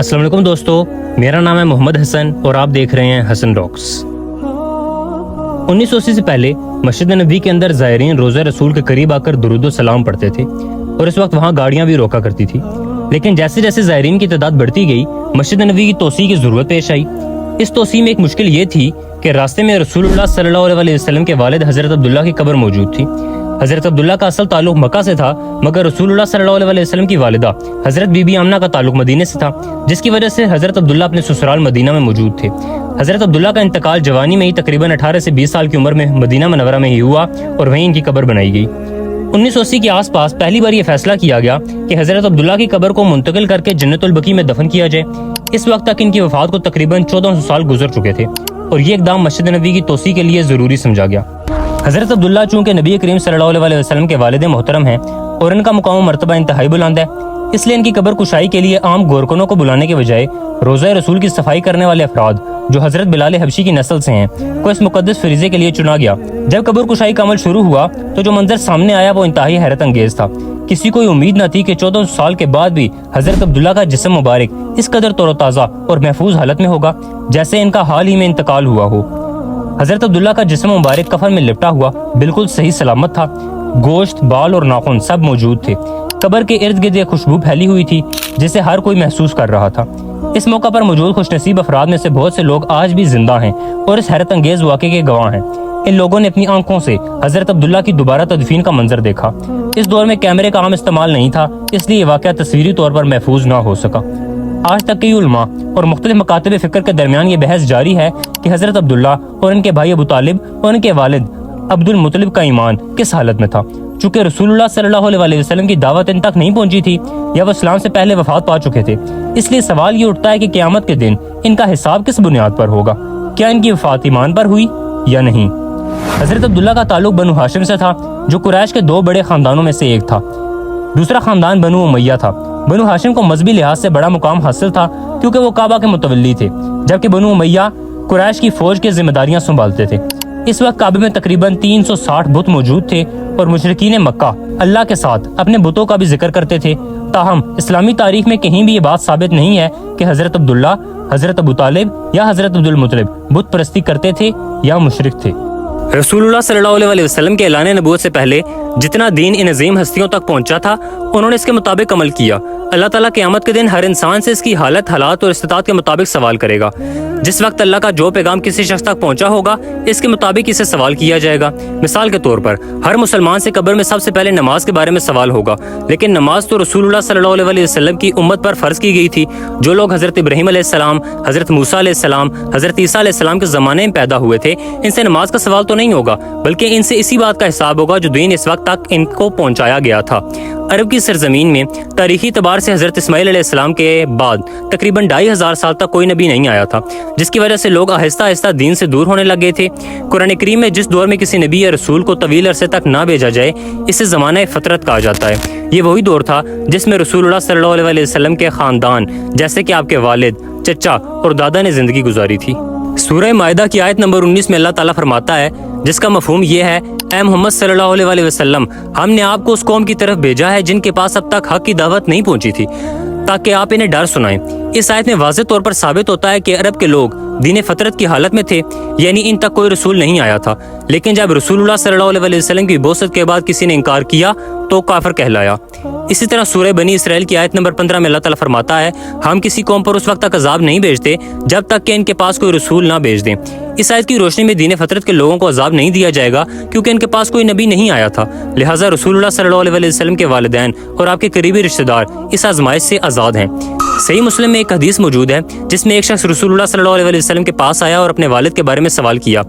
अस्सलाम वालेकुम दोस्तों, मेरा नाम है मोहम्मद हसन और आप देख रहे हैं हसन रॉक्स। 1980 से पहले मस्जिद नबी के अंदर ज़ायरीन रोज़ा रसूल के करीब आकर दुरूद व सलाम पढ़ते थे और इस वक्त वहाँ गाड़ियाँ भी रोका करती थी। लेकिन जैसे जैसे ज़ायरीन की तादाद बढ़ती गई, मस्जिद नबी की तोसी की ज़रूरत पेश आई। इस तोसी में एक मुश्किल ये थी कि रास्ते में रसूलुल्लाह सल्लल्लाहु अलैहि वसल्लम के वालिद हज़रत अब्दुल्ला की कब्र मौजूद थी। हज़रत अब्दुल्ला का असल ताल्लुक मक्का से था, मगर रसूलुल्लाह सल्लल्लाहु अलैहि वसल्लम की वालिदा हज़रत बीबी आमना का ताल्लुक मदीने से था, जिसकी वजह से हज़रत अब्दुल्ला अपने ससुराल मदीना में मौजूद थे। हज़रत अब्दुल्ला का इंतकाल जवानी में ही तकरीबन 18 से 20 साल की उम्र में मदीना मनव्वरा में ही हुआ और वहीं इनकी कब्र बनाई गई। 1980 के आसपास पहली बार ये फैसला किया गया कि हज़रत अब्दुल्ला की कब्र को मुंतकिल करके जन्नतुल बकी में दफन किया जाए। इस वक्त तक इनकी वफात को तकरीबन 1400 साल गुजर चुके थे और ये इकदाम मस्जिद नबी की तोसी के लिए ज़रूरी समझा गया। हज़रत अब्दुल्ला चूँकि नबी करीम सल्लल्लाहु अलैहि वसल्लम के वालिद मोहतरम हैं और इनका मुकाम मर्तबा इंतहाई बुलंद है, इसलिए इनकी कब्र कुशाई के लिए आम गोरकनों को बुलाने के बजाय रोज़ा रसूल की सफाई करने वाले अफराद जो हज़रत बिलाल हबशी की नस्ल से हैं को इस मुकद्दस फरीज़े के लिए चुना गया। जब कब्र कुशाई का अमल शुरू हुआ तो जो मंजर सामने आया वो इंतहाई हैरत अंगेज था। किसी को उम्मीद न थी कि 1400 साल के बाद भी हज़रत अब्दुल्ला का जिस्म मुबारक इस कदर तरोताज़ा और महफूज हालत में होगा जैसे इनका हाल ही में इंतकाल हुआ हो। हज़रत अब्दुल्ला का जिस्म मुबारक कफन में लिपटा हुआ बिल्कुल सही सलामत था। गोश्त, बाल और नाखून सब मौजूद थे। कब्र के इर्द गिर्द खुशबू फैली हुई थी जिसे हर कोई महसूस कर रहा था। इस मौका पर मौजूद खुशनसीब अफराद में से बहुत से लोग आज भी जिंदा हैं और इस हैरत अंगेज वाक़े के गवाह हैं। इन लोगों ने अपनी आंखों से हज़रत अब्दुल्ला की दोबारा तदफीन का मंजर देखा। इस दौर में कैमरे का आम इस्तेमाल नहीं था, इसलिए वाक़या तस्वीरी तौर पर महफूज ना हो सका। आज तक कई उलमा और मुख्तलिफ मकातब फ़िक्र के दरमियान ये बहस जारी है कि हज़रत अब्दुल्ला और इनके भाई अबू तालिब और इनके वालिद अब्दुल मुत्तलिब का ईमान किस हालत में था। चूँकि रसूलुल्लाह सल्लल्लाहु अलैहि वसल्लम की दावत इन तक नहीं पहुंची थी या वो इस्लाम से पहले वफात पा चुके थे, इसलिए सवाल ये उठता है कि क़यामत के दिन इनका हिसाब किस बुनियाद पर होगा। क्या इनकी वफात ईमान पर हुई या नहीं। हज़रत अब्दुल्ला का ताल्लुक बनु हाशिम से था, जो कुरैश के दो बड़े ख़ानदानों में से एक था। दूसरा ख़ानदान बनु उमैया था। बनु हाशिम को मजहबी लिहाज से बड़ा मुकाम हासिल था क्योंकि वो काबा के मुतवल्ली थे, जबकि बनु उमैया कुरैश की फौज की जिम्मेदारियां संभालते थे। इस वक्त काबे में तकरीबन 360 बुत मौजूद थे और मुशरिकीन मक्का अल्लाह के साथ अपने बुतों का भी जिक्र करते थे। ताहम इस्लामी तारीख में कहीं भी ये बात साबित नहीं है कि हज़रत अब्दुल्ला, हज़रत अबू तालिब या हज़रत अब्दुल मुत्तलिब बुत परस्ती करते थे या मुशरिक थे। रसूलुल्लाह सल्लल्लाहु अलैहि वसल्लम के ऐलान नबूवत से पहले जितना दीन इन अजीम हस्तियों तक पहुंचा था, उन्होंने इसके मुताबिक अमल किया। अल्लाह ताला क़यामत के दिन हर इंसान से इसकी हालत, हालात और इस्तिताअत के मुताबिक सवाल करेगा। जिस वक्त अल्लाह का जो पैगाम किसी शख्स तक पहुंचा होगा, इसके मुताबिक इसे सवाल किया जाएगा। मिसाल के तौर पर हर मुसलमान से कब्र में सबसे पहले नमाज के बारे में सवाल होगा, लेकिन नमाज तो रसूलुल्लाह सल्लल्लाहु अलैहि वसल्लम की उम्मत पर फर्ज की गई थी। जो लोग हज़रत इब्राहीम अलैहिस्सलाम, हज़रत मूसा अलैहिस्सलाम, हज़रत ईसा अलैहिस्सलाम के ज़माने में पैदा हुए थे, इनसे नमाज का सवाल तो नहीं होगा, बल्कि इनसे इसी बात का हिसाब होगा जो दीन इस वक्त तक इनको पहुंचाया गया था। अरब की सरजमीन में तारीखी तबार से हज़रत इस्माइल अलैहिस्सलाम के बाद तकरीबन 2500 साल तक कोई नबी नहीं आया था, जिसकी वजह से लोग आहिस्ता आहिस्ता दीन से दूर होने लगे थे। कुरान करीम में जिस दौर में किसी नबी या रसूल को तवील अरसे तक ना भेजा जाए, इसे ज़माना फ़तरत कहा जाता है। ये वही दौर था जिसमें रसूलुल्लाह सल्लल्लाहु अलैहि वसल्लम के ख़ानदान जैसे कि आपके वालिद, चचा और दादा ने ज़िंदगी गुजारी थी। सूरह माइदा की आयत नंबर 19 में अल्लाह ताला फरमाता है, जिसका मफहूम ये है, ऐ मोहम्मद सल्लल्लाहु अलैहि वसल्लम, हमने आपको उस कौम की तरफ भेजा है जिनके पास अब तक हक की दावत नहीं पहुंची थी, ताकि आप इन्हें डर सुनाएं। इस आयत में वाज़ेह तौर पर साबित होता है कि अरब के लोग दीन फ़तरत की हालत में थे, यानी इन तक कोई रसूल नहीं आया था। लेकिन जब रसूलुल्लाह सल्लल्लाहु अलैहि वसल्लम की बौसत के बाद किसी ने इनकार किया तो काफिर कहलाया। इसी तरह सूरह बनी इसराइल की आयत नंबर 15 में अल्लाह ताला फरमाता है, हम किसी कौम पर उस वक्त तक अजाब नहीं भेजते जब तक कि इनके पास कोई रसूल ना भेज दें। इस आयत की रोशनी में दीन फ़तरत के लोगों को अजाब नहीं दिया जाएगा क्योंकि इनके पास कोई नबी नहीं आया था। लिहाजा रसूलुल्लाह सल्लल्लाहु अलैहि वसल्लम के वालिदैन और आपके करीबी रिश्तेदार इस आजमाइश से आज़ाद हैं। सही मुस्लिम में एक हदीस मौजूद है जिसमें एक शख्स रसूलुल्लाह सल्लल्लाहु अलैहि वसल्लम के पास आया और अपने वालिद के बारे में सवाल किया।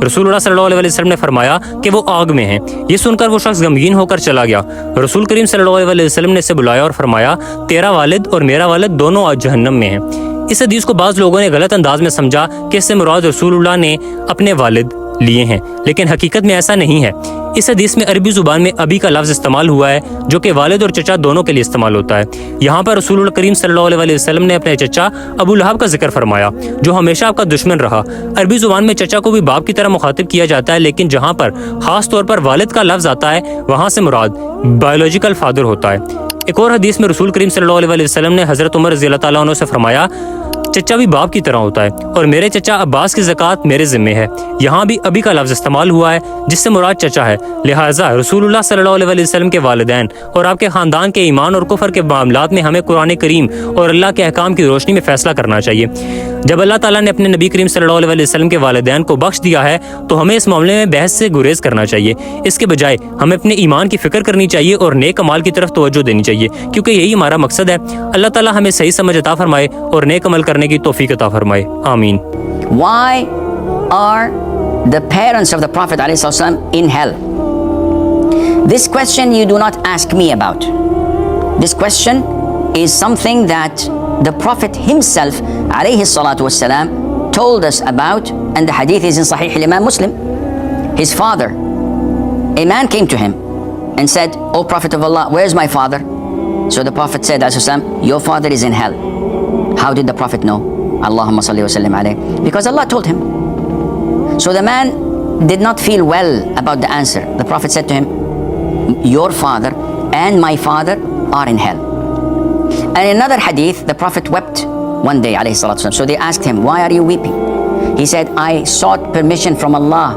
रसूलुल्लाह सल्लल्लाहु अलैहि वसल्लम ने फरमाया कि वो आग में हैं। ये सुनकर वो शख्स गमगीन होकर चला गया। रसूल करीम सल्लल्लाहु अलैहि वसल्लम ने इसे बुलाया और फरमाया, तेरा वालिद और मेरा वालिद दोनों आज जहन्नम में हैं। इस हदीस को बाज़ लोगों ने गलत अंदाज में समझा कि इससे मुराद रसूलुल्लाह ने अपने वालिद लिए हैं, लेकिन हकीकत में ऐसा नहीं है। اس حدیث میں عربی زبان میں ابی کا لفظ استعمال ہوا ہے جو کہ والد اور چچا دونوں کے لیے استعمال ہوتا ہے۔ یہاں پر رسول اللہ کریم صلی اللہ علیہ وسلم نے اپنے چچا ابو لہب کا ذکر فرمایا جو ہمیشہ آپ کا دشمن رہا۔ عربی زبان میں چچا کو بھی باپ کی طرح مخاطب کیا جاتا ہے، لیکن جہاں پر خاص طور پر والد کا لفظ آتا ہے وہاں سے مراد بایولوجیکل فادر ہوتا ہے۔ ایک اور حدیث میں رسول کریم صلی اللہ علیہ وسلم نے حضرت عمر رضی اللہ تعالیٰ عنہ سے فرمایا چچا بھی باپ کی طرح ہوتا ہے اور میرے چچا عباس کی زکوٰۃ میرے ذمے ہے۔ یہاں بھی ابی کا لفظ استعمال ہوا ہے جس سے مراد چچا ہے، لہٰذا رسول اللہ صلی اللہ علیہ وسلم کے والدین اور آپ کے خاندان کے ایمان اور کفر کے معاملات میں ہمیں قرآن کریم اور اللہ کے احکام کی روشنی میں فیصلہ کرنا چاہیے۔ جب اللہ تعالیٰ نے اپنے نبی کریم صلی اللہ علیہ وسلم کے والدین کو بخش دیا ہے تو ہمیں اس معاملے میں بحث سے گریز کرنا چاہیے، اس کے بجائے ہمیں اپنے ایمان کی فکر کرنی چاہیے اور نیک عمال کی طرف توجہ دینی چاہیے، کیونکہ یہی ہمارا مقصد ہے۔ اللہ تعالیٰ ہمیں صحیح سمجھ عطا فرمائے اور نیک عمل کرنے کی توفیق عطا فرمائے، آمین۔ Why are the parents of the Prophet ﷺ in hell? This question you do not ask me about. This question is something that the Prophet himself ﷺ told us about, and the hadith is in Sahih al-Imam Muslim. His father, a man came to him and said, "O Prophet of Allah, where is my father?" So the Prophet said, "Your father is in hell." How did the Prophet know? Allahumma salli wa sallim alayhi. Because Allah told him. So the man did not feel well about the answer. The Prophet said to him, "Your father and my father are in hell." And in another hadith, the Prophet wept one day, alayhi salatu wasalam. So they asked him, "Why are you weeping?" He said, "I sought permission from Allah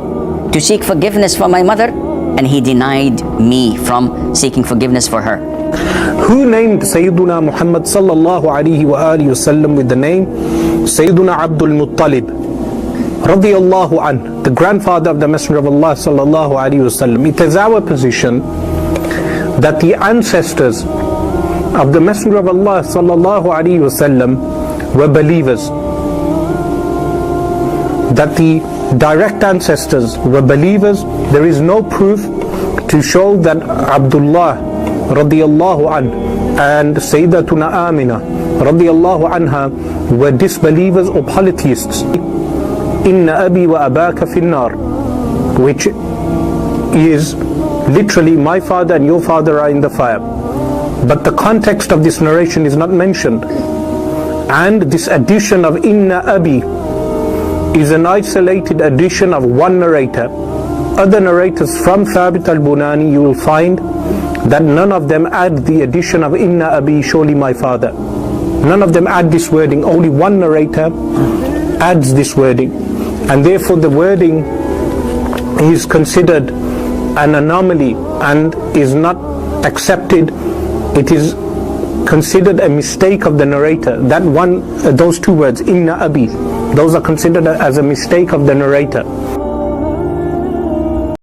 to seek forgiveness for my mother, and He denied me from seeking forgiveness for her." Who named Sayyiduna Muhammad sallallahu alayhi wa alihi wa sallam with the name Sayyiduna Abdul Muttalib radiyallahu anh, the grandfather of the Messenger of Allah sallallahu alayhi wa sallam? It is our position that the ancestors of the Messenger of Allah sallallahu alayhi wa sallam were believers, that the direct ancestors were believers. There is no proof to show that Abdullah radiyallahu anh and Sayyidatuna Amina radiyallahu anha were disbelievers or polytheists. Inna abi wa abaka finnar, which is literally my father and your father are in the fire. But the context of this narration is not mentioned. And this addition of Inna abi is an isolated addition of one narrator. Other narrators from Thabit al-Bunani, you will find that none of them add the addition of Inna abi, surely my father. None of them add this wording. Only one narrator adds this wording. And therefore the wording is considered an anomaly and is not accepted. It is considered a mistake of the narrator. That one, those two words, Inna abi, those are considered as a mistake of the narrator.